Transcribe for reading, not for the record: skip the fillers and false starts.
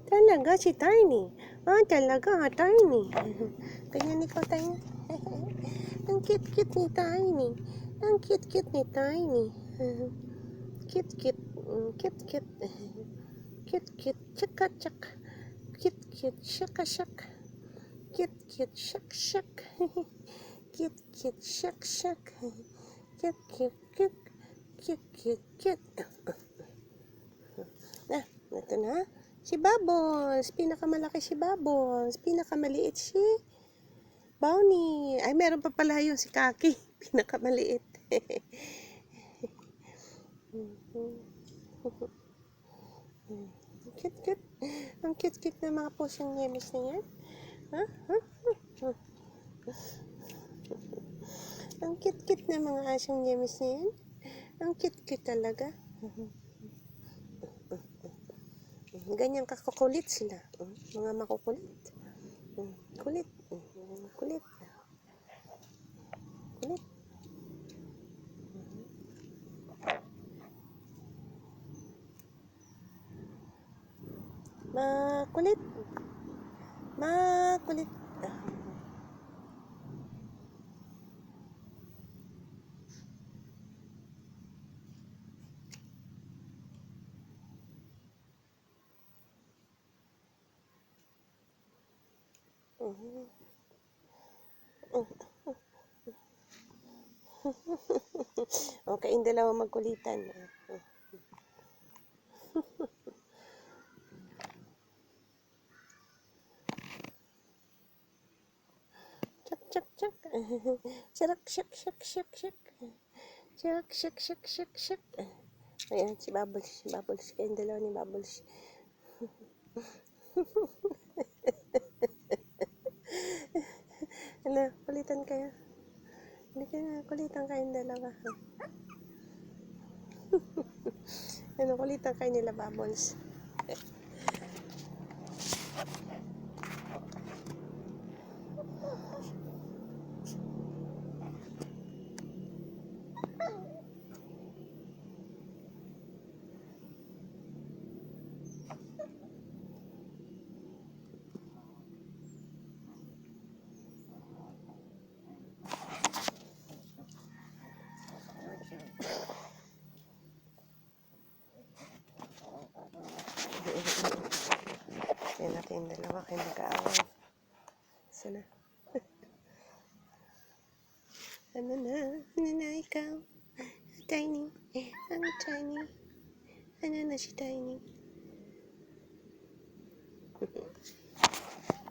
Talaga si Tiny. Talaga Tiny. Ganyan ikaw, Tiny. Ang cute-cute ni Tiny. Ang cute-cute ni Tiny. Cute-cute. Cute-cute. Cute-cute. Chaka-chak. Cute-cute. Shaka-shak. Cute-cute. Shak-shak. Cute-cute. Shak-shak. Cute-cute. Cute. Cute-cute. Cute. Ito na. Si Bubbles. Pinakamalaki si Bubbles. Pinakamaliit si Bounty. Ay, meron pa pala yung si Kaki. Pinakamaliit. Cute-cute. Ang cute-cute na mga pusong nyemis na yan. Ang cute-cute na mga asong nyemis na yan. Ang cute-cute talaga. Ganyan kakukulit sila. Mga makukulit. Kulit. Kulit. Kulit. Makulit. Makulit. Okay, yung dalawa magkulitan. Chak, chak, chak. Sharak, shak, shak, shak, shak. Sharak, shak, shak, shak, shak. Ayan, si Bubbles. Si Bubbles. Kayong dalawa ni Bubbles. Ano, kulitan kayo. Hindi kayo na, kulitan kayong dalawa. Ano, kulitan kayo nila Bubbles. Kaya natin yung dalawa kayo magkaaway. Sana. Ano na ikaw? Tiny. Ang Tiny. Ano na si Tiny?